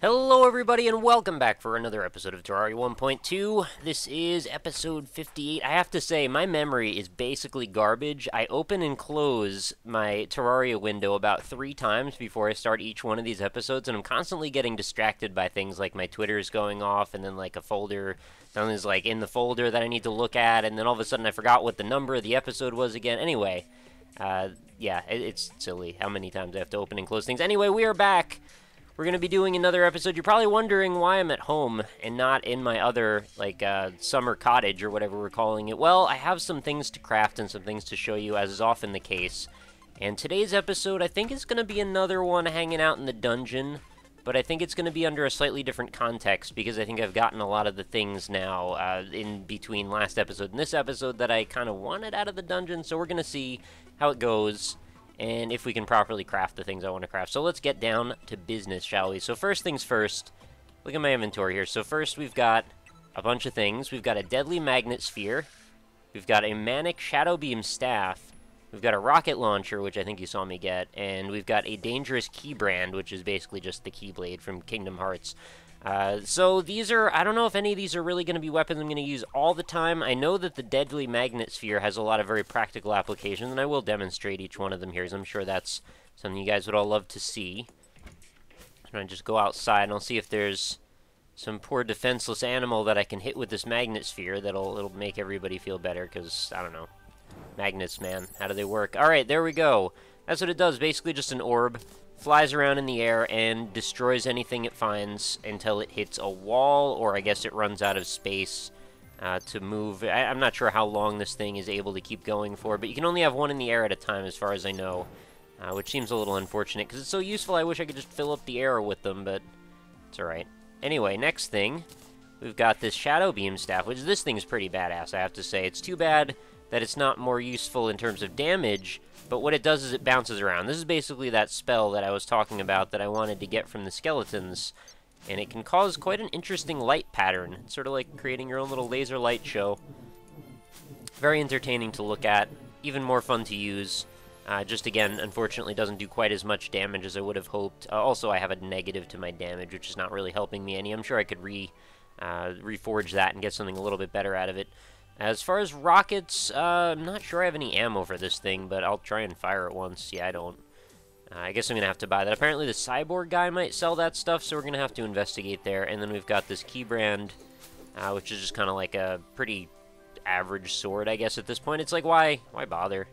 Hello everybody and welcome back for another episode of Terraria 1.2. This is episode 58. I have to say, my memory is basically garbage. I open and close my Terraria window about 3 times before I start each one of these episodes, and I'm constantly getting distracted by things like my Twitter's going off, and then like a folder, something's like in the folder that I need to look at, and then all of a sudden I forgot what the number of the episode was again. Anyway, yeah, it's silly how many times I have to open and close things. Anyway, we are back. We're going to be doing another episode. You're probably wondering why I'm at home and not in my other, like, summer cottage or whatever we're calling it. Well, I have some things to craft and some things to show you, as is often the case. And today's episode, I think, is going to be another one hanging out in the dungeon. But I think it's going to be under a slightly different context, because I think I've gotten a lot of the things now in between last episode and this episode that I kind of wanted out of the dungeon. So we're going to see how it goes, and if we can properly craft the things I want to craft. So let's get down to business, shall we? So first things first, look at my inventory here. So first we've got a bunch of things. We've got a deadly magnet sphere. We've got a manic shadow beam staff. We've got a rocket launcher, which I think you saw me get. And we've got a dangerous key brand, which is basically just the keyblade from Kingdom Hearts. So these are, I don't know if any of these are really going to be weapons I'm going to use all the time. I know that the deadly magnet sphere has a lot of very practical applications, and I will demonstrate each one of them here, as I'm sure that's something you guys would all love to see. I'm going to just go outside, and I'll see if there's some poor defenseless animal that I can hit with this magnet sphere it'll make everybody feel better, because, I don't know. Magnets, man. How do they work? Alright, there we go. That's what it does. Basically just an orb. Flies around in the air and destroys anything it finds until it hits a wall, or I guess it runs out of space to move. I'm not sure how long this thing is able to keep going for, but you can only have one in the air at a time as far as I know, which seems a little unfortunate because it's so useful. I wish I could just fill up the air with them, but it's alright. Anyway, next thing, we've got this shadow beam staff, which this thing's pretty badass, I have to say. It's too bad that it's not more useful in terms of damage, but what it does is it bounces around. This is basically that spell that I was talking about that I wanted to get from the skeletons, and it can cause quite an interesting light pattern. It's sort of like creating your own little laser light show. Very entertaining to look at, even more fun to use. Just again, unfortunately doesn't do quite as much damage as I would have hoped. Also, I have a negative to my damage, which is not really helping me any. I'm sure I could reforge that and get something a little bit better out of it. As far as rockets, I'm not sure I have any ammo for this thing, but I'll try and fire it once. Yeah, I don't. I guess I'm going to have to buy that. Apparently the cyborg guy might sell that stuff, so we're going to have to investigate there. And then we've got this key brand, which is just kind of like a pretty average sword, I guess, at this point. It's like, why bother,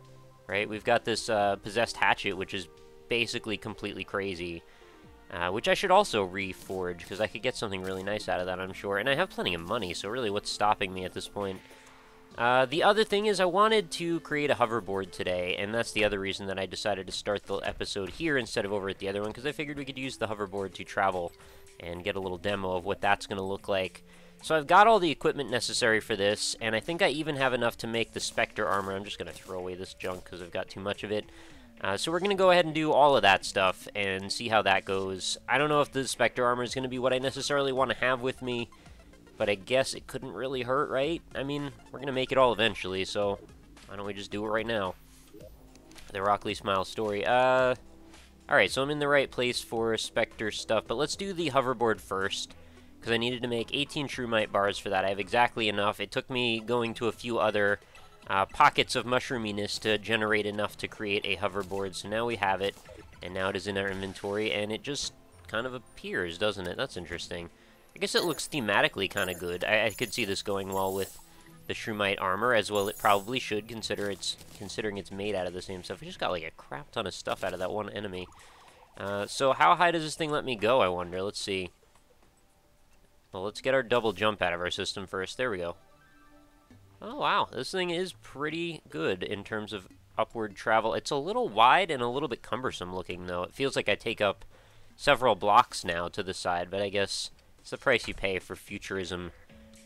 right? We've got this possessed hatchet, which is basically completely crazy, which I should also reforge, because I could get something really nice out of that, I'm sure. And I have plenty of money, so really what's stopping me at this point? The other thing is I wanted to create a hoverboard today, and that's the other reason that I decided to start the episode here instead of over at the other one, because I figured we could use the hoverboard to travel and get a little demo of what that's going to look like. So I've got all the equipment necessary for this, and I think I even have enough to make the Spectre armor. I'm just going to throw away this junk because I've got too much of it. So we're going to go ahead and do all of that stuff and see how that goes. I don't know if the Spectre armor is going to be what I necessarily want to have with me, but I guess it couldn't really hurt, right? I mean, we're going to make it all eventually, so why don't we just do it right now? The Rockleesmile story. Alright, so I'm in the right place for Spectre stuff, but let's do the hoverboard first, because I needed to make 18 Shroomite bars for that. I have exactly enough. It took me going to a few other pockets of mushroominess to generate enough to create a hoverboard, so now we have it, and now it is in our inventory, and it just kind of appears, doesn't it? That's interesting. I guess it looks thematically kind of good. I could see this going well with the Shroomite armor, as well it probably should, considering it's made out of the same stuff. I just got like a crap ton of stuff out of that one enemy. So how high does this thing let me go, I wonder? Let's see. Well, let's get our double jump out of our system first. There we go. Oh, wow. This thing is pretty good in terms of upward travel. It's a little wide and a little bit cumbersome looking, though. It feels like I take up several blocks now to the side, but I guess it's the price you pay for futurism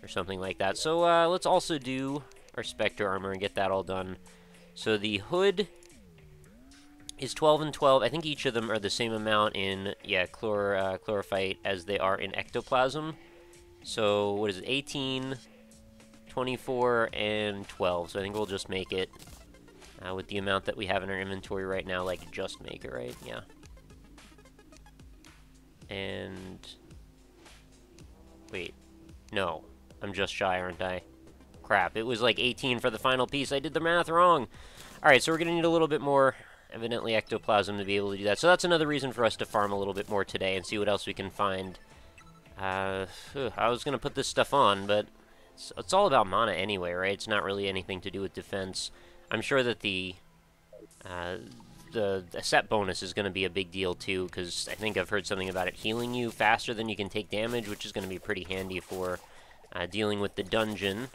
or something like that. So let's also do our Spectre armor and get that all done. So the hood is 12 and 12. I think each of them are the same amount in, yeah, chlorophyte as they are in ectoplasm. So what is it, 18, 24, and 12. So I think we'll just make it with the amount that we have in our inventory right now, like just make it, right? Yeah. And No. I'm just shy, aren't I? Crap, it was like 18 for the final piece. I did the math wrong. Alright, so we're going to need a little bit more, evidently, ectoplasm to be able to do that. So that's another reason for us to farm a little bit more today and see what else we can find. I was going to put this stuff on, but it's all about mana anyway, right? It's not really anything to do with defense. I'm sure that the set bonus is going to be a big deal too, because I think I've heard something about it healing you faster than you can take damage, which is going to be pretty handy for dealing with the dungeon.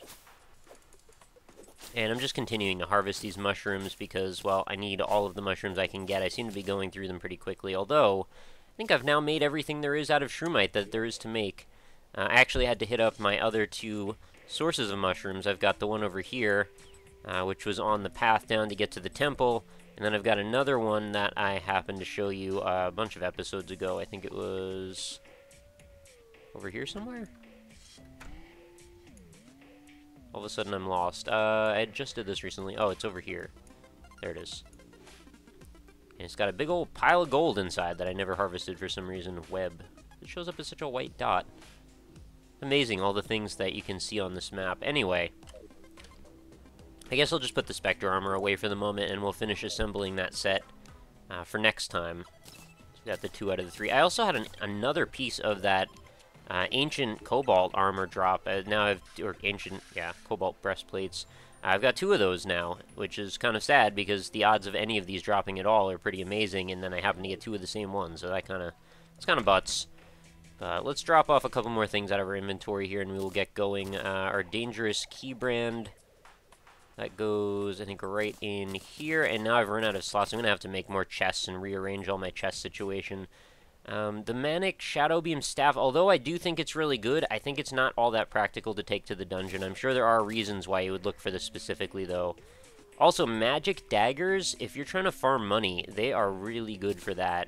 And I'm just continuing to harvest these mushrooms because, well, I need all of the mushrooms I can get. I seem to be going through them pretty quickly, although I think I've now made everything there is out of shroomite that there is to make. I actually had to hit up my other two sources of mushrooms. I've got the one over here, which was on the path down to get to the temple, and then I've got another one that I happened to show you a bunch of episodes ago. I think it was over here somewhere? All of a sudden I'm lost. I just did this recently. Oh, it's over here. There it is. And it's got a big old pile of gold inside that I never harvested for some reason. Web. It shows up as such a white dot. Amazing, all the things that you can see on this map. Anyway, I guess I'll just put the Spectre armor away for the moment, and we'll finish assembling that set for next time. So we got the 2 out of the 3. I also had another piece of that ancient cobalt armor drop. Now I've, or ancient, yeah, cobalt breastplates. I've got 2 of those now, which is kind of sad because the odds of any of these dropping at all are pretty amazing, and then I happen to get 2 of the same ones, so that it's kind of butts. Let's drop off a couple more things out of our inventory here, and we will get going. Our dangerous key brand, that goes, I think, right in here, and now I've run out of slots. I'm going to have to make more chests and rearrange all my chest situation. The Manic Shadowbeam Staff, although I do think it's really good, I think it's not all that practical to take to the dungeon. I'm sure there are reasons why you would look for this specifically, though. Also, Magic Daggers, if you're trying to farm money, they are really good for that.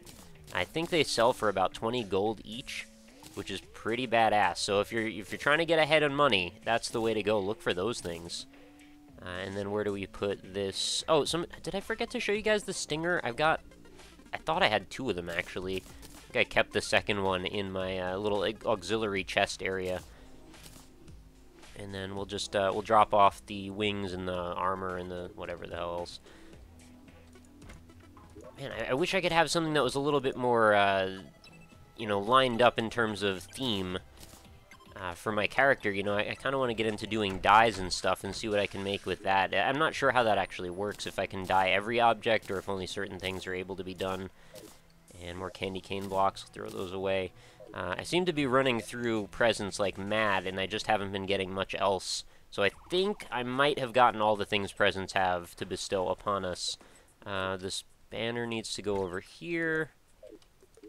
I think they sell for about 20 gold each, which is pretty badass. So if you're trying to get ahead on money, that's the way to go. Look for those things. And then where do we put this? Oh, did I forget to show you guys the Stinger? I thought I had 2 of them, actually. I kept the second one in my little auxiliary chest area. And then we'll just, we'll drop off the wings and the armor and the whatever the hell else. Man, I wish I could have something that was a little bit more, you know, lined up in terms of theme for my character. You know, I kind of want to get into doing dyes and stuff and see what I can make with that. I'm not sure how that actually works, if I can dye every object or if only certain things are able to be done. And more candy cane blocks, throw those away. I seem to be running through presents like mad, and I just haven't been getting much else. So I think I might have gotten all the things presents have to bestow upon us. This banner needs to go over here.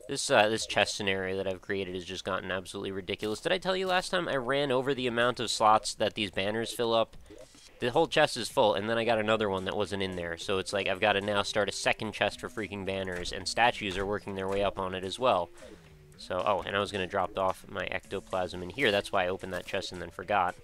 This chest scenario that I've created has just gotten absolutely ridiculous. Did I tell you last time I ran over the amount of slots that these banners fill up? The whole chest is full, and then I got another one that wasn't in there. So it's like I've got to now start a second chest for freaking banners, and statues are working their way up on it as well. So, oh, and I was going to drop off my ectoplasm in here. That's why I opened that chest and then forgot.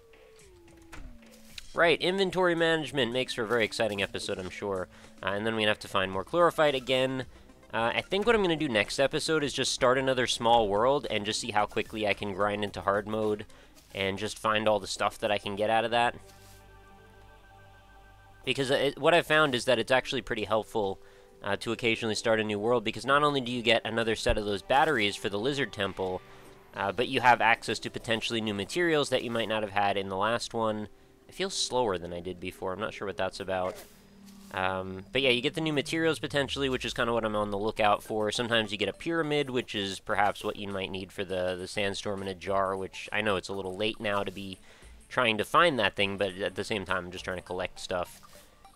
Right, inventory management makes for a very exciting episode, I'm sure. And then we have to find more chlorophyte again. I think what I'm going to do next episode is just start another small world and just see how quickly I can grind into hard mode and just find all the stuff that I can get out of that. Because what I've found is that it's actually pretty helpful to occasionally start a new world, because not only do you get another set of those batteries for the Lizard Temple, but you have access to potentially new materials that you might not have had in the last one. I feel slower than I did before. I'm not sure what that's about. But yeah, you get the new materials potentially, which is kind of what I'm on the lookout for. Sometimes you get a pyramid, which is perhaps what you might need for the sandstorm in a jar, which I know it's a little late now to be trying to find that thing, but at the same time, I'm just trying to collect stuff.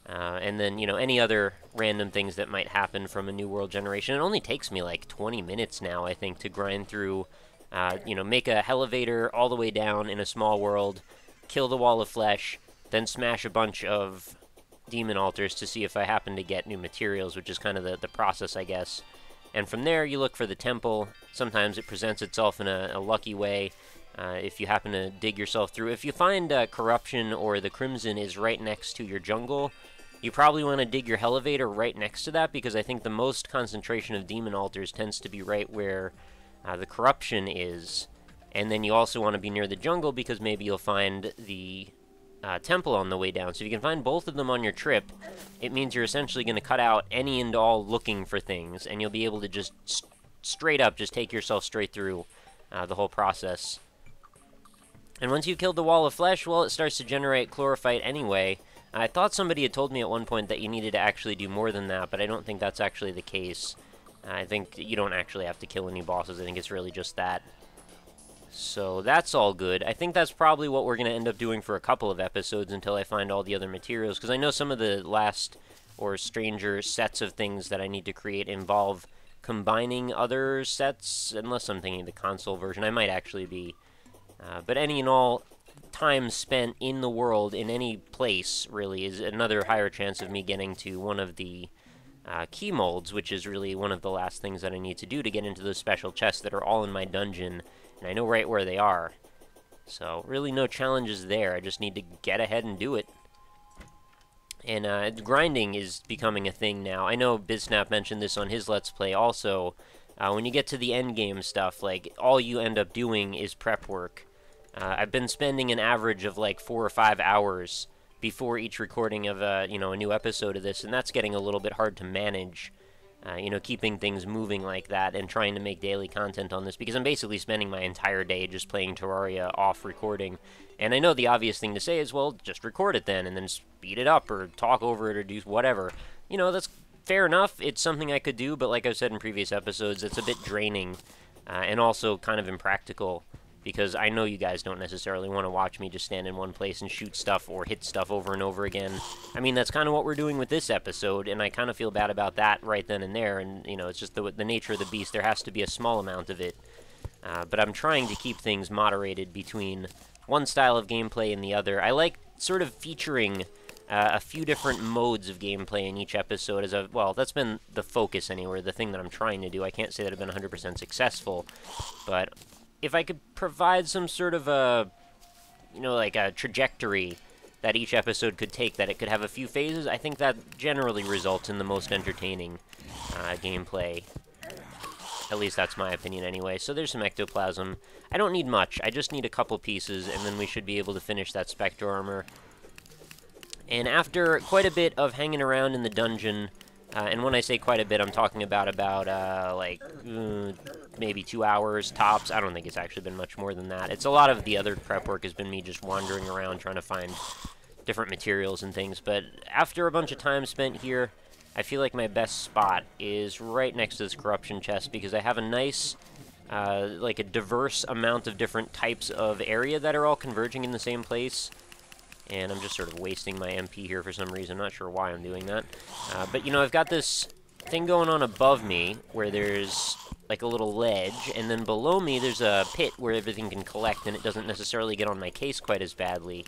And then, you know, any other random things that might happen from a new world generation. It only takes me like 20 minutes now, I think, to grind through, you know, make a elevator all the way down in a small world, kill the wall of flesh, then smash a bunch of demon altars to see if I happen to get new materials, which is kind of the process, I guess. And from there, you look for the temple. Sometimes it presents itself in a lucky way. If you happen to dig yourself through. If you find Corruption or the Crimson is right next to your jungle, you probably want to dig your elevator right next to that, because I think the most concentration of demon altars tends to be right where the Corruption is. And then you also want to be near the jungle because maybe you'll find the temple on the way down. So if you can find both of them on your trip, it means you're essentially going to cut out any and all looking for things, and you'll be able to just straight up just take yourself straight through the whole process. And once you've killed the wall of flesh, well, it starts to generate chlorophyte anyway. I thought somebody had told me at one point that you needed to actually do more than that, but I don't think that's actually the case. I think you don't actually have to kill any bosses. I think it's really just that. So that's all good. I think that's probably what we're going to end up doing for a couple of episodes until I find all the other materials, because I know some of the last or stranger sets of things that I need to create involve combining other sets, unless I'm thinking the console version. I might actually be. But any and all time spent in the world, in any place, really, is another higher chance of me getting to one of the key molds, which is really one of the last things that I need to do to get into those special chests that are all in my dungeon, and I know right where they are. So, really no challenges there. I just need to get ahead and do it. And grinding is becoming a thing now. I know BizSnap mentioned this on his Let's Play also. When you get to the end game stuff, like, all you end up doing is prep work. I've been spending an average of like 4 or 5 hours before each recording of a new episode of this, and that's getting a little bit hard to manage. Keeping things moving like that and trying to make daily content on this, because I'm basically spending my entire day just playing Terraria off recording. And I know the obvious thing to say is, well, just record it then, and then speed it up, or talk over it, or do whatever. That's fair enough. It's something I could do, but like I've said in previous episodes, it's a bit draining, and also kind of impractical, because I know you guys don't necessarily want to watch me just stand in one place and shoot stuff or hit stuff over and over again. I mean, that's kind of what we're doing with this episode, and I kind of feel bad about that right then and there, and, it's just the nature of the beast. There has to be a small amount of it, but I'm trying to keep things moderated between one style of gameplay and the other. I like sort of featuring a few different modes of gameplay in each episode well, that's been the focus anyway, the thing that I'm trying to do. I can't say that I've been 100% successful, but if I could provide some sort of a trajectory that each episode could take, that it could have a few phases, I think that generally results in the most entertaining gameplay. At least that's my opinion anyway. So there's some ectoplasm. I don't need much. I just need a couple pieces, and then we should be able to finish that Spectre armor. And after quite a bit of hanging around in the dungeon, and when I say quite a bit, I'm talking about maybe 2 hours tops. I don't think it's actually been much more than that. It's a lot of the other prep work has been me just wandering around trying to find different materials and things. But after a bunch of time spent here, I feel like my best spot is right next to this corruption chest, because I have a nice, a diverse amount of different types of area that are all converging in the same place. And I'm just sort of wasting my MP here for some reason. I'm not sure why I'm doing that. But, I've got this thing going on above me where there's like a little ledge, and then below me there's a pit where everything can collect, and it doesn't necessarily get on my case quite as badly.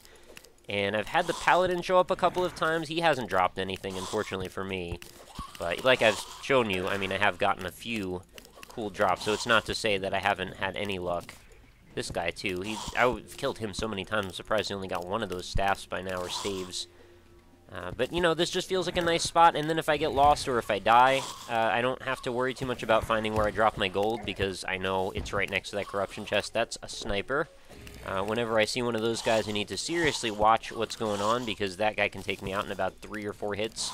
And I've had the Paladin show up a couple of times. He hasn't dropped anything, unfortunately for me. But like I've shown you, I mean, I have gotten a few cool drops, so it's not to say that I haven't had any luck. This guy, too. I've killed him so many times, I'm surprised he only got one of those staffs by now, or staves. But, this just feels like a nice spot, and then if I get lost or if I die, I don't have to worry too much about finding where I dropped my gold, because I know it's right next to that corruption chest. That's a sniper. Whenever I see one of those guys, I need to seriously watch what's going on, because that guy can take me out in about 3 or 4 hits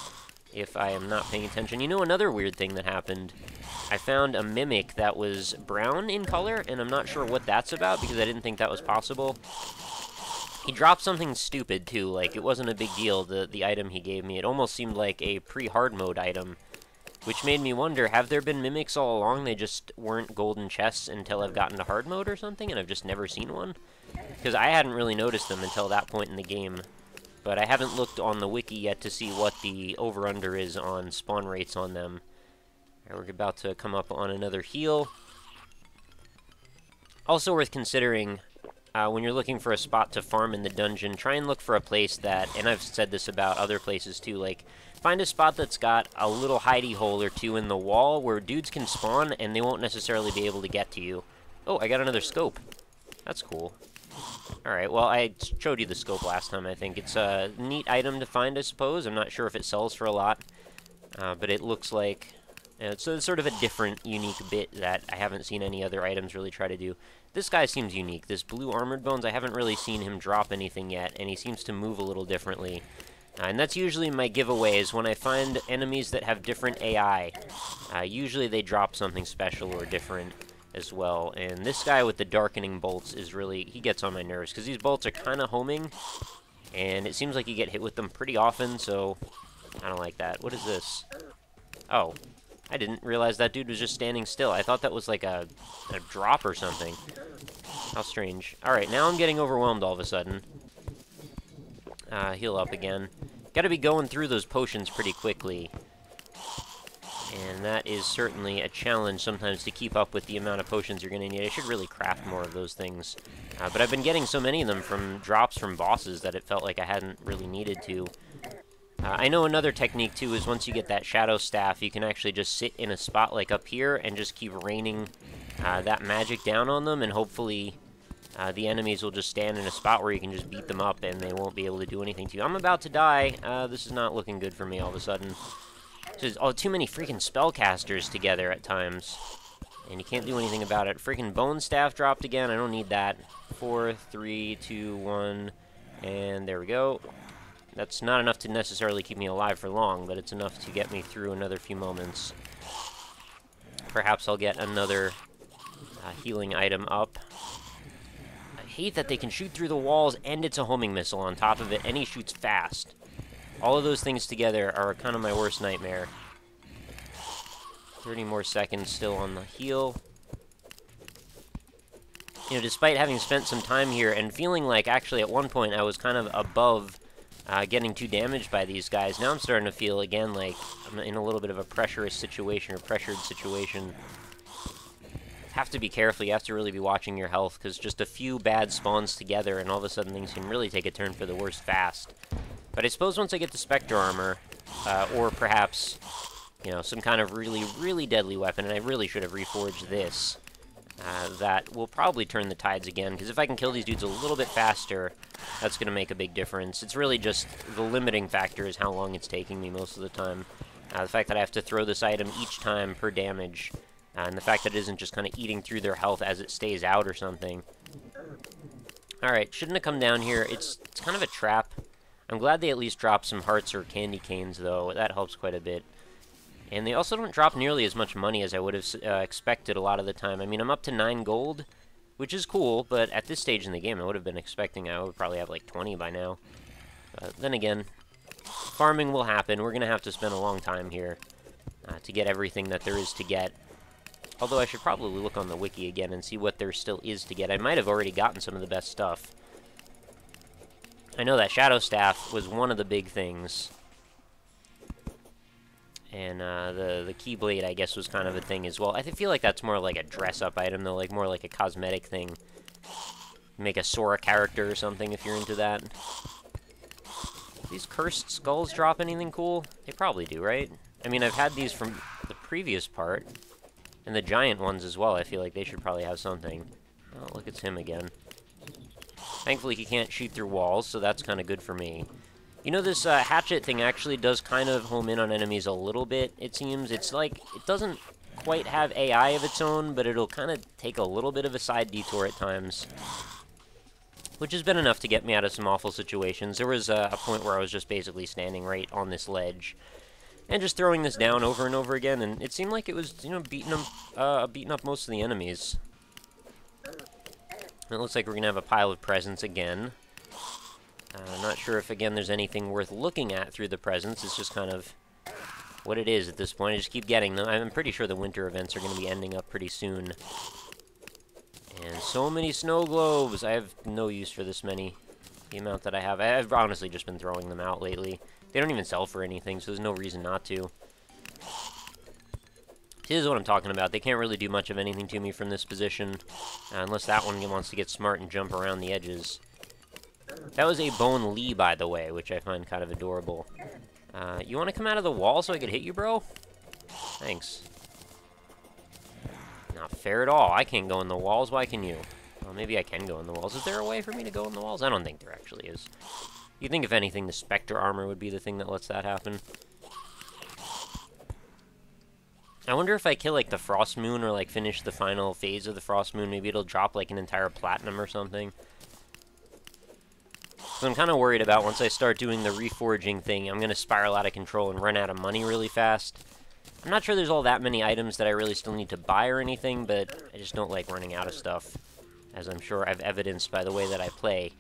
if I am not paying attention. Another weird thing that happened, I found a mimic that was brown in color, and I'm not sure what that's about, because I didn't think that was possible. He dropped something stupid, too. Like, it wasn't a big deal, the item he gave me. It almost seemed like a pre-hard mode item, which made me wonder, have there been mimics all along? They just weren't golden chests until I've gotten to hard mode or something, and I've just never seen one? Because I hadn't really noticed them until that point in the game. But I haven't looked on the wiki yet to see what the over-under is on spawn rates on them. We're about to come up on another heal. Also worth considering, when you're looking for a spot to farm in the dungeon, try and look for a place that, and I've said this about other places too, like, find a spot that's got a little hidey hole or two in the wall where dudes can spawn and they won't necessarily be able to get to you. Oh, I got another scope. That's cool. Alright, well, I showed you the scope last time, I think. It's a neat item to find, I suppose. I'm not sure if it sells for a lot, but it looks like it's sort of a different, unique bit that I haven't seen any other items really try to do. This guy seems unique. This blue armored bones, I haven't really seen him drop anything yet, and he seems to move a little differently. And that's usually my giveaways when I find enemies that have different AI. Usually they drop something special or different as well. And this guy with the darkening bolts is really, he gets on my nerves, because these bolts are kind of homing, and it seems like you get hit with them pretty often, so I don't like that. What is this? Oh, I didn't realize that dude was just standing still. I thought that was like a drop or something. How strange. Alright, now I'm getting overwhelmed all of a sudden. Heal up again. Gotta be going through those potions pretty quickly. And that is certainly a challenge sometimes to keep up with the amount of potions you're gonna need. I should really craft more of those things. But I've been getting so many of them from drops from bosses that it felt like I hadn't really needed to. I know another technique, too, is once you get that shadow staff, you can actually just sit in a spot like up here and just keep raining that magic down on them, and hopefully the enemies will just stand in a spot where you can just beat them up and they won't be able to do anything to you. I'm about to die. This is not looking good for me all of a sudden. There's too many freaking spellcasters together at times, and you can't do anything about it. Freaking bone staff dropped again. I don't need that. 4, 3, 2, 1, and there we go. That's not enough to necessarily keep me alive for long, but it's enough to get me through another few moments. Perhaps I'll get another healing item up. I hate that they can shoot through the walls, and it's a homing missile on top of it, and he shoots fast. All of those things together are kind of my worst nightmare. 30 more seconds still on the heal. You know, despite having spent some time here and feeling like actually at one point I was kind of above getting too damaged by these guys, now I'm starting to feel again like I'm in a little bit of a pressured situation. Have to be careful. You have to really be watching your health, because just a few bad spawns together and all of a sudden things can really take a turn for the worse fast. But I suppose once I get the Spectre armor, or perhaps, you know, some kind of really, really deadly weapon, and I really should have reforged this, that will probably turn the tides again, because if I can kill these dudes a little bit faster, that's going to make a big difference. It's really just the limiting factor is how long it's taking me most of the time. The fact that I have to throw this item each time per damage, and the fact that it isn't just kind of eating through their health as it stays out or something. Alright, shouldn't have come down here. It's kind of a trap. I'm glad they at least dropped some hearts or candy canes, though. That helps quite a bit. And they also don't drop nearly as much money as I would have expected a lot of the time. I mean, I'm up to 9 gold, which is cool, but at this stage in the game, I would have been expecting I would probably have like 20 by now. Then again, farming will happen. We're going to have to spend a long time here to get everything that there is to get. Although I should probably look on the wiki again and see what there still is to get. I might have already gotten some of the best stuff. I know that Shadow Staff was one of the big things. And the Keyblade, I guess, was kind of a thing as well. I feel like that's more like a dress-up item, though, like more like a cosmetic thing. Make a Sora character or something if you're into that. These cursed skulls drop anything cool? They probably do, right? I mean, I've had these from the previous part. And the giant ones as well. I feel like they should probably have something. Oh, look, it's him again. Thankfully, he can't shoot through walls, so that's kind of good for me. You know, this hatchet thing actually does kind of home in on enemies a little bit, it seems. It's like, it doesn't quite have AI of its own, but it'll kind of take a little bit of a side detour at times. Which has been enough to get me out of some awful situations. There was a point where I was just basically standing right on this ledge. And just throwing this down over and over again, and it seemed like it was, you know, beating up most of the enemies. And it looks like we're going to have a pile of presents again. I'm not sure if, again, there's anything worth looking at through the presents. It's just kind of what it is at this point. I just keep getting them. I'm pretty sure the winter events are going to be ending up pretty soon. And so many snow globes! I have no use for this many. The amount that I have. I've honestly just been throwing them out lately. They don't even sell for anything, so there's no reason not to. This is what I'm talking about. They can't really do much of anything to me from this position, unless that one wants to get smart and jump around the edges. That was a Bone Lee, by the way, which I find kind of adorable. You want to come out of the wall so I could hit you, bro? Thanks. Not fair at all. I can't go in the walls. Why can you? Well, maybe I can go in the walls. Is there a way for me to go in the walls? I don't think there actually is. You think, if anything, the Spectre armor would be the thing that lets that happen. I wonder if I kill, like, the Frost Moon or, like, finish the final phase of the Frost Moon, maybe it'll drop, like, an entire platinum or something. So I'm kind of worried about once I start doing the reforging thing, I'm going to spiral out of control and run out of money really fast. I'm not sure there's all that many items that I really still need to buy or anything, but I just don't like running out of stuff, as I'm sure I've evidenced by the way that I play.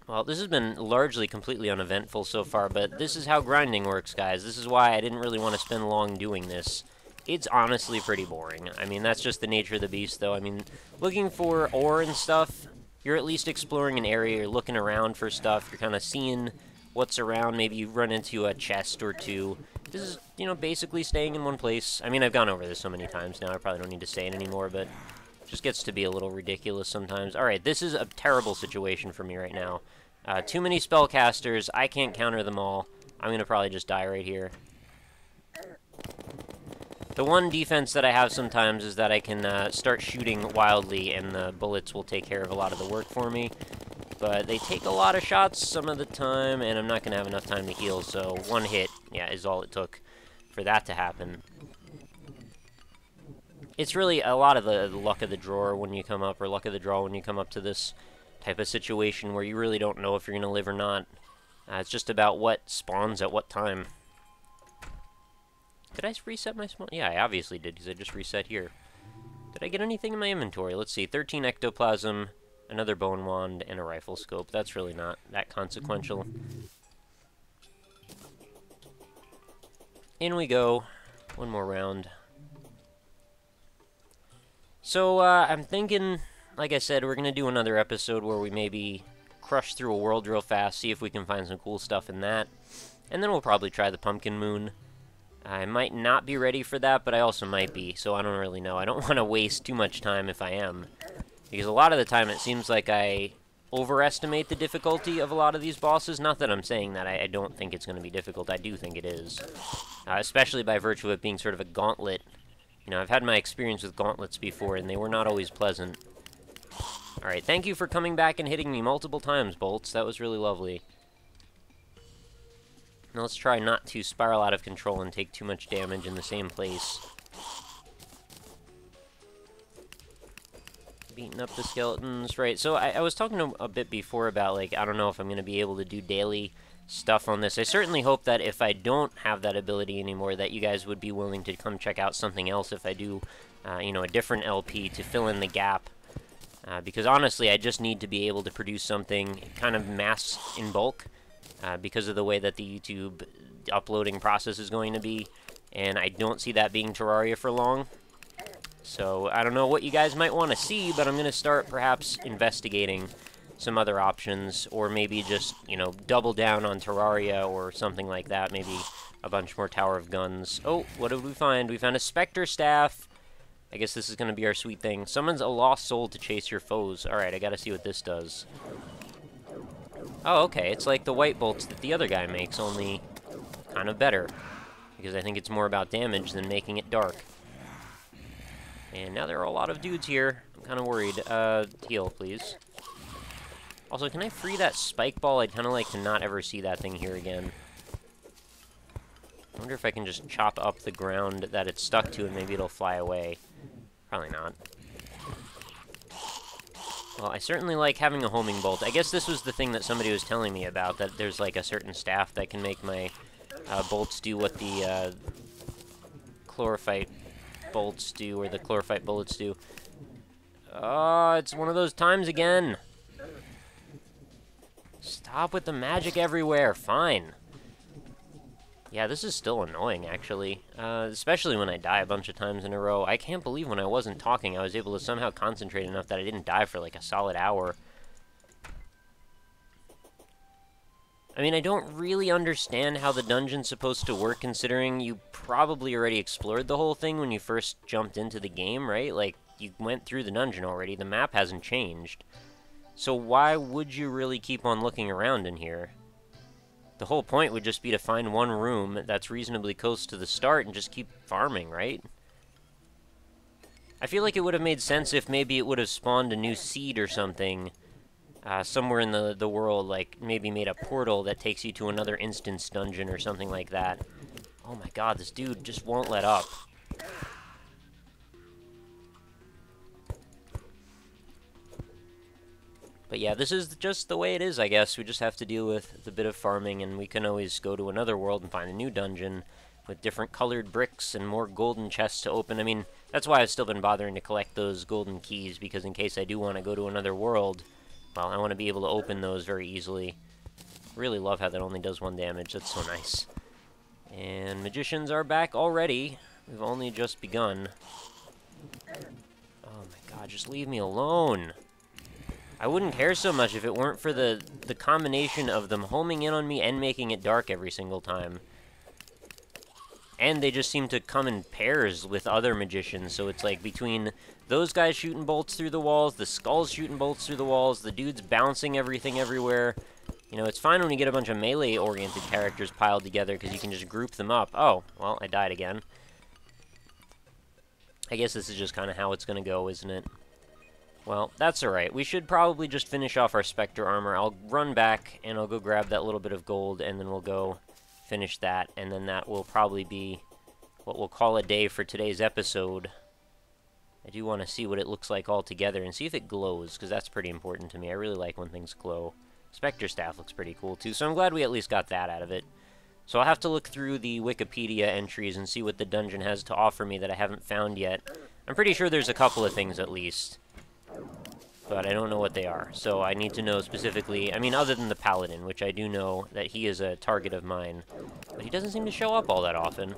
Well, this has been largely completely uneventful so far, but this is how grinding works, guys. This is why I didn't really want to spend long doing this. It's honestly pretty boring. I mean, that's just the nature of the beast, though. I mean, looking for ore and stuff, you're at least exploring an area, you're looking around for stuff, you're kind of seeing what's around, maybe you run into a chest or two. This is, you know, basically staying in one place. I mean, I've gone over this so many times now, I probably don't need to say it anymore, but it just gets to be a little ridiculous sometimes. Alright, this is a terrible situation for me right now. Too many spellcasters, I can't counter them all. I'm gonna probably just die right here. The one defense that I have sometimes is that I can start shooting wildly and the bullets will take care of a lot of the work for me. But they take a lot of shots some of the time, and I'm not going to have enough time to heal, so one hit, yeah, is all it took for that to happen. It's really a lot of the luck of the draw when you come up, or luck of the draw when you come up to this type of situation where you really don't know if you're going to live or not. It's just about what spawns at what time. Did I reset my spawn? Yeah, I obviously did, because I just reset here. Did I get anything in my inventory? Let's see, 13 ectoplasm, another bone wand, and a rifle scope. That's really not that consequential. In we go. One more round. So, I'm thinking, like I said, we're going to do another episode where we maybe crush through a world real fast, see if we can find some cool stuff in that. And then we'll probably try the pumpkin moon. I might not be ready for that, but I also might be, so I don't really know. I don't want to waste too much time if I am. Because a lot of the time it seems like I overestimate the difficulty of a lot of these bosses. Not that I'm saying that I don't think it's going to be difficult. I do think it is. Especially by virtue of it being sort of a gauntlet. You know, I've had my experience with gauntlets before, and they were not always pleasant. Alright, thank you for coming back and hitting me multiple times, Bolts. That was really lovely. Now let's try not to spiral out of control and take too much damage in the same place. Beating up the skeletons. Right, so I was talking a bit before about, like, I don't know if I'm going to be able to do daily stuff on this. I certainly hope that if I don't have that ability anymore, that you guys would be willing to come check out something else if I do, you know, a different LP to fill in the gap. Because honestly, I just need to be able to produce something kind of mass in bulk. Because of the way that the YouTube uploading process is going to be, and I don't see that being Terraria for long. So, I don't know what you guys might want to see, but I'm going to start perhaps investigating some other options, or maybe just, you know, double down on Terraria or something like that, maybe a bunch more Tower of Guns. Oh, what did we find? We found a Spectre Staff. I guess this is going to be our sweet thing. Summons a lost soul to chase your foes. Alright, I gotta see what this does. Oh, okay, it's like the white bolts that the other guy makes, only kind of better. Because I think it's more about damage than making it dark. And now there are a lot of dudes here. I'm kind of worried. Heal, please. Also, can I free that spike ball? I'd kind of like to not ever see that thing here again. I wonder if I can just chop up the ground that it's stuck to and maybe it'll fly away. Probably not. Well, I certainly like having a homing bolt. I guess this was the thing that somebody was telling me about, that there's like a certain staff that can make my bolts do what the chlorophyte bolts do, or the chlorophyte bullets do. Oh, it's one of those times again. Stop with the magic everywhere. Fine. Yeah, this is still annoying, actually. Especially when I die a bunch of times in a row. I can't believe when I wasn't talking, I was able to somehow concentrate enough that I didn't die for like a solid hour. I mean, I don't really understand how the dungeon's supposed to work, considering you probably already explored the whole thing when you first jumped into the game, right? Like, you went through the dungeon already. The map hasn't changed. So why would you really keep on looking around in here? The whole point would just be to find one room that's reasonably close to the start and just keep farming, right? I feel like it would have made sense if maybe it would have spawned a new seed or something somewhere in the world, like maybe made a portal that takes you to another instance dungeon or something like that. Oh my god, this dude just won't let up. But yeah, this is just the way it is, I guess. We just have to deal with the bit of farming, and we can always go to another world and find a new dungeon with different colored bricks and more golden chests to open. I mean, that's why I've still been bothering to collect those golden keys, because in case I do want to go to another world, well, I want to be able to open those very easily. Really love how that only does 1 damage. That's so nice. And magicians are back already. We've only just begun. Oh my god, just leave me alone. I wouldn't care so much if it weren't for the combination of them homing in on me and making it dark every single time. And they just seem to come in pairs with other magicians, so it's like between those guys shooting bolts through the walls, the skulls shooting bolts through the walls, the dudes bouncing everything everywhere. You know, it's fine when you get a bunch of melee-oriented characters piled together, because you can just group them up. Oh, well, I died again. I guess this is just kind of how it's going to go, isn't it? Well, that's alright. We should probably just finish off our Spectre armor. I'll run back, and I'll go grab that little bit of gold, and then we'll go finish that, and then that will probably be what we'll call a day for today's episode. I do want to see what it looks like all together, and see if it glows, because that's pretty important to me. I really like when things glow. Spectre staff looks pretty cool, too, so I'm glad we at least got that out of it. So I'll have to look through the Wikipedia entries and see what the dungeon has to offer me that I haven't found yet. I'm pretty sure there's a couple of things, at least. But I don't know what they are, so I need to know specifically, I mean, other than the Paladin, which I do know that he is a target of mine, but he doesn't seem to show up all that often.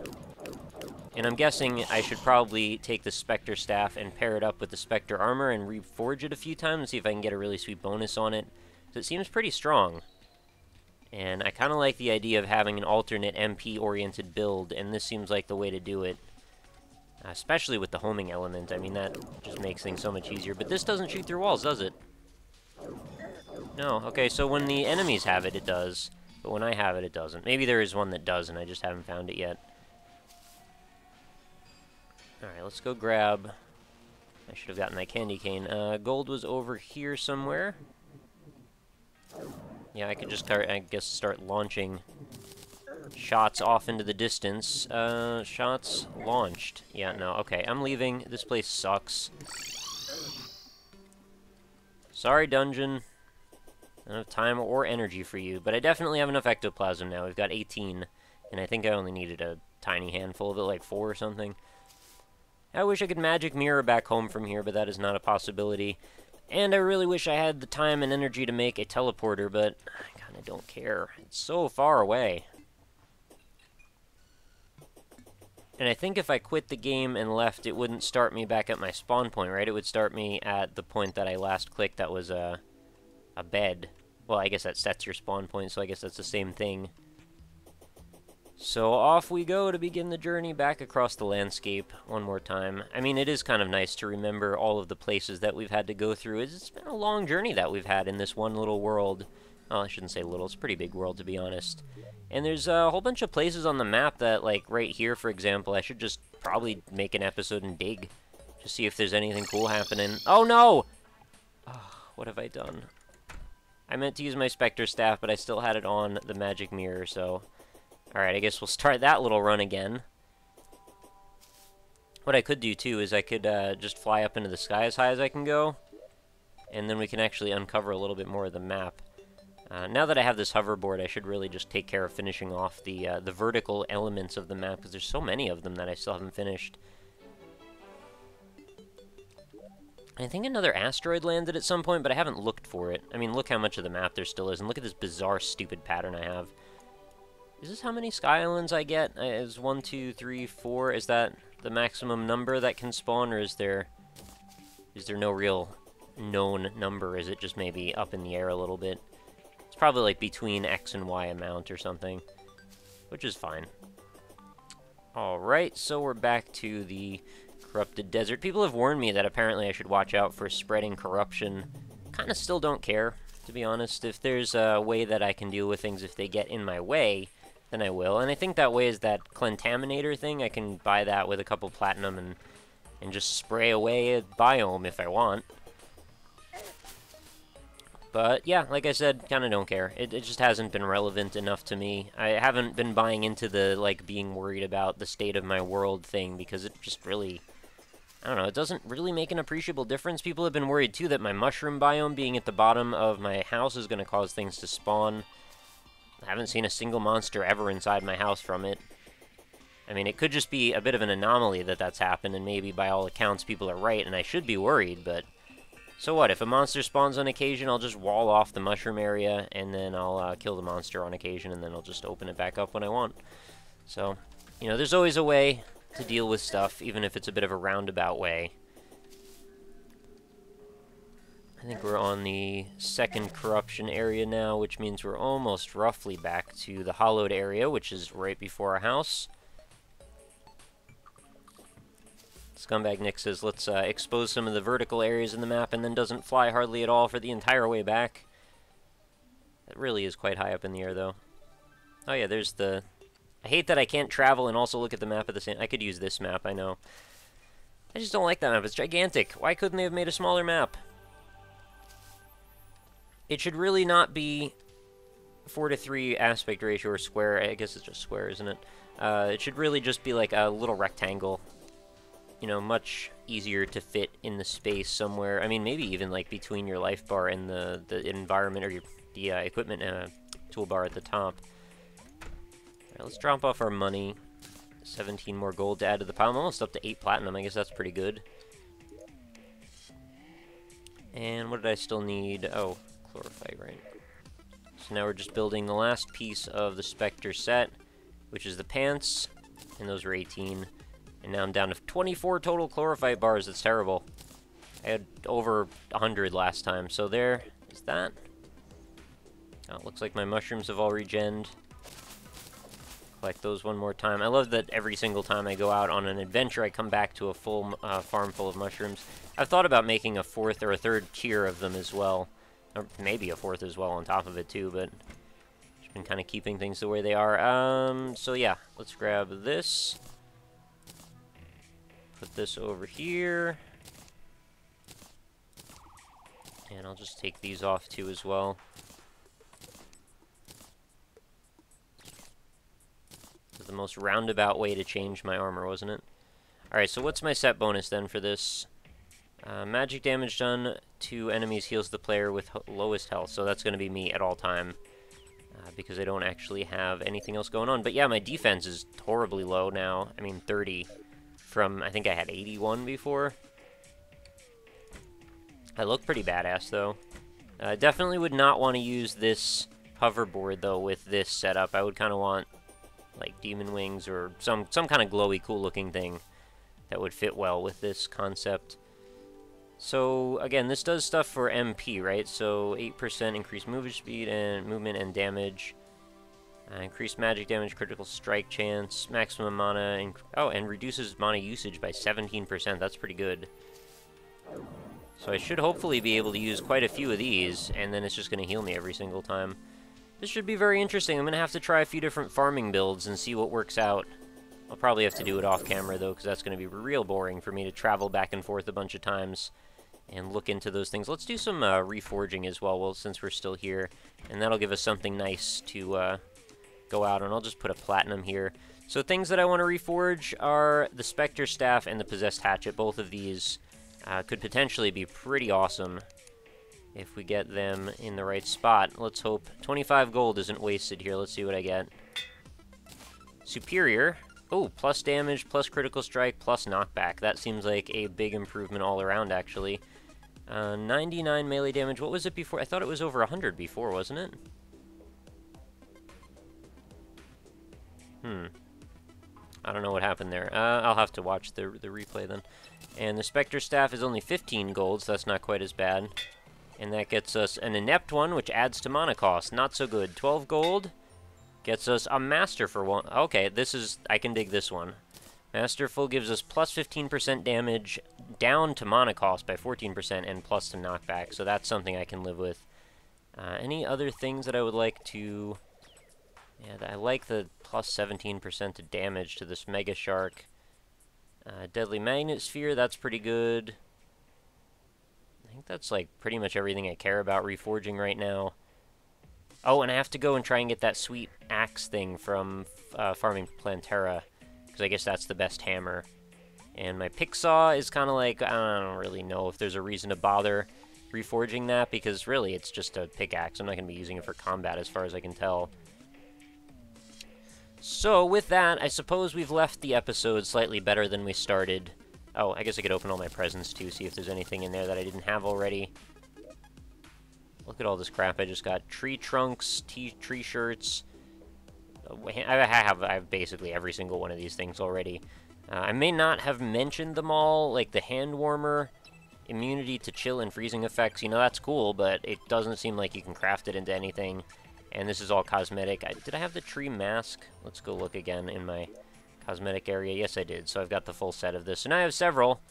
And I'm guessing I should probably take the Spectre staff and pair it up with the Spectre armor and reforge it a few times and see if I can get a really sweet bonus on it, because it seems pretty strong. And I kind of like the idea of having an alternate MP-oriented build, and this seems like the way to do it. Especially with the homing element. I mean, that just makes things so much easier. But this doesn't shoot through walls, does it? No. Okay, so when the enemies have it, it does. But when I have it, it doesn't. Maybe there is one that does, and I just haven't found it yet. Alright, let's go grab... I should have gotten that candy cane. Gold was over here somewhere. Yeah, I could just start, I guess, start launching shots off into the distance. Shots launched. Yeah, no, okay, I'm leaving. This place sucks. Sorry, dungeon. I don't have time or energy for you, but I definitely have enough ectoplasm now. We've got 18, and I think I only needed a tiny handful of it, like 4 or something. I wish I could magic mirror back home from here, but that is not a possibility. And I really wish I had the time and energy to make a teleporter, but I kind of don't care. It's so far away. And I think if I quit the game and left, it wouldn't start me back at my spawn point, right? It would start me at the point that I last clicked that was a bed. Well, I guess that sets your spawn point, so I guess that's the same thing. So off we go to begin the journey back across the landscape one more time. I mean, it is kind of nice to remember all of the places that we've had to go through. It's been a long journey that we've had in this one little world. Oh, I shouldn't say little. It's a pretty big world, to be honest. And there's a whole bunch of places on the map that, like, right here, for example, I should just probably make an episode and dig. Just see if there's anything cool happening. Oh, no! Oh, what have I done? I meant to use my Spectre staff, but I still had it on the magic mirror, so... Alright, I guess we'll start that little run again. What I could do, too, is I could just fly up into the sky as high as I can go. And then we can actually uncover a little bit more of the map. Now that I have this hoverboard, I should really just take care of finishing off the vertical elements of the map, because there's so many of them that I still haven't finished. I think another asteroid landed at some point, but I haven't looked for it. I mean, look how much of the map there still is, and look at this bizarre, stupid pattern I have. Is this how many Sky Islands I get? Is 1, 2, 3, 4? Is that the maximum number that can spawn, or is there no real known number? Is it just maybe up in the air a little bit? It's probably like between X and Y amount or something, which is fine. Alright, so we're back to the corrupted desert. People have warned me that apparently I should watch out for spreading corruption. Kind of still don't care, to be honest. If there's a way that I can deal with things if they get in my way, then I will. And I think that way is that Clentaminator thing. I can buy that with a couple platinum and just spray away a biome if I want. But yeah, like I said, kind of don't care. It just hasn't been relevant enough to me. I haven't been buying into the, like, being worried about the state of my world thing, because it just really, I don't know, it doesn't really make an appreciable difference. People have been worried, too, that my mushroom biome being at the bottom of my house is going to cause things to spawn. I haven't seen a single monster ever inside my house from it. I mean, it could just be a bit of an anomaly that that's happened, and maybe by all accounts people are right, and I should be worried, but so what? If a monster spawns on occasion, I'll just wall off the mushroom area, and then I'll kill the monster on occasion, and then I'll just open it back up when I want. So, you know, there's always a way to deal with stuff, even if it's a bit of a roundabout way. I think we're on the second corruption area now, which means we're almost roughly back to the hollowed area, which is right before our house. Scumbag Nick says, let's expose some of the vertical areas in the map, and then doesn't fly hardly at all for the entire way back. That really is quite high up in the air, though. Oh yeah, there's the... I hate that I can't travel and also look at the map at the same... I could use this map, I know. I just don't like that map. It's gigantic. Why couldn't they have made a smaller map? It should really not be 4:3 aspect ratio or square. I guess it's just square, isn't it? It should really just be like a little rectangle. You know, much easier to fit in the space somewhere. I mean, maybe even like between your life bar and the environment or the equipment toolbar at the top. Alright, let's drop off our money. 17 more gold to add to the pile. I'm almost up to 8 platinum. I guess that's pretty good. And what did I still need? Oh, chlorophyte, right. So now we're just building the last piece of the Spectre set, which is the pants, and those were 18. And now I'm down to 24 total chlorophyte bars. That's terrible. I had over 100 last time, so there is that. Oh, it looks like my mushrooms have all regened. Collect those one more time. I love that every single time I go out on an adventure, I come back to a full farm full of mushrooms. I've thought about making a fourth or a third tier of them as well. Or maybe a fourth as well on top of it too, but just been kind of keeping things the way they are. So yeah, let's grab this. Put this over here. And I'll just take these off too as well. This is the most roundabout way to change my armor, wasn't it? Alright, so what's my set bonus then for this? Magic damage done to enemies heals the player with lowest health, so that's going to be me at all time. Because I don't actually have anything else going on. But yeah, my defense is horribly low now. I mean, 30. From, I think I had 81 before. I look pretty badass, though. Definitely would not want to use this hoverboard, though, with this setup. I would kind of want, like, demon wings or some kind of glowy, cool-looking thing that would fit well with this concept. So, again, this does stuff for MP, right? So, 8% increased movement and damage. Increased magic damage, critical strike chance, maximum mana, and reduces mana usage by 17%. That's pretty good. So I should hopefully be able to use quite a few of these, and then it's just going to heal me every single time. This should be very interesting. I'm going to have to try a few different farming builds and see what works out. I'll probably have to do it off camera, though, because that's going to be real boring for me to travel back and forth a bunch of times and look into those things. Let's do some reforging as well, since we're still here, and that'll give us something nice to... go out, and I'll just put a platinum here. So things that I want to reforge are the Spectre Staff and the Possessed Hatchet. Both of these could potentially be pretty awesome if we get them in the right spot. Let's hope 25 gold isn't wasted here. Let's see what I get. Superior. Oh, plus damage, plus critical strike, plus knockback. That seems like a big improvement all around, actually. 99 melee damage. What was it before? I thought it was over 100 before, wasn't it? I don't know what happened there. I'll have to watch the replay then. And the Spectre Staff is only 15 gold, so that's not quite as bad. And that gets us an Inept one, which adds to mana cost. Not so good. 12 gold gets us a Masterful one. Okay, this is... I can dig this one. Masterful gives us plus 15% damage, down to mana cost by 14%, and plus to knockback. So that's something I can live with. Any other things that I would like to... Yeah, I like the plus 17% to damage to this Mega Shark. Deadly Magnet Sphere, that's pretty good. I think that's, like, pretty much everything I care about reforging right now. Oh, and I have to go and try and get that sweet axe thing from farming Plantera, because I guess that's the best hammer. And my pick saw is kind of like, I don't really know if there's a reason to bother reforging that, because really it's just a pickaxe. I'm not going to be using it for combat as far as I can tell. So with that, I suppose we've left the episode slightly better than we started. Oh, I guess I could open all my presents too, see if there's anything in there that I didn't have already. Look at all this crap I just got. Tree trunks, tree shirts. I have basically every single one of these things already. I may not have mentioned them all, like the hand warmer, immunity to chill and freezing effects. You know, that's cool, but it doesn't seem like you can craft it into anything. And this is all cosmetic. Did I have the tree mask? Let's go look again in my cosmetic area. Yes, I did. So I've got the full set of this. And I have several.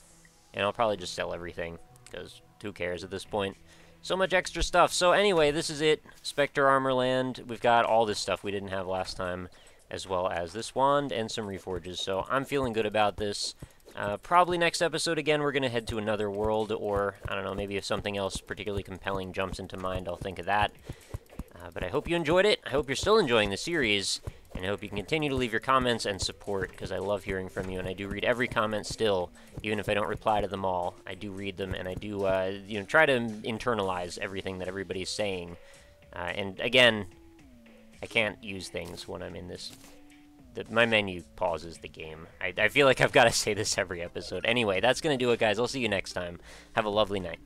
And I'll probably just sell everything, because who cares at this point? So much extra stuff. So anyway, this is it. Spectre Armorland. We've got all this stuff we didn't have last time, as well as this wand and some reforges. So I'm feeling good about this. Probably next episode, again, we're going to head to another world, or, I don't know, maybe if something else particularly compelling jumps into mind, I'll think of that. But I hope you enjoyed it. I hope you're still enjoying the series, and I hope you can continue to leave your comments and support, because I love hearing from you, and I do read every comment still, even if I don't reply to them all. I do read them, and I do, you know, try to internalize everything that everybody's saying. And again, I can't use things when I'm in this. My menu pauses the game. I feel like I've got to say this every episode. Anyway, that's going to do it, guys. I'll see you next time. Have a lovely night.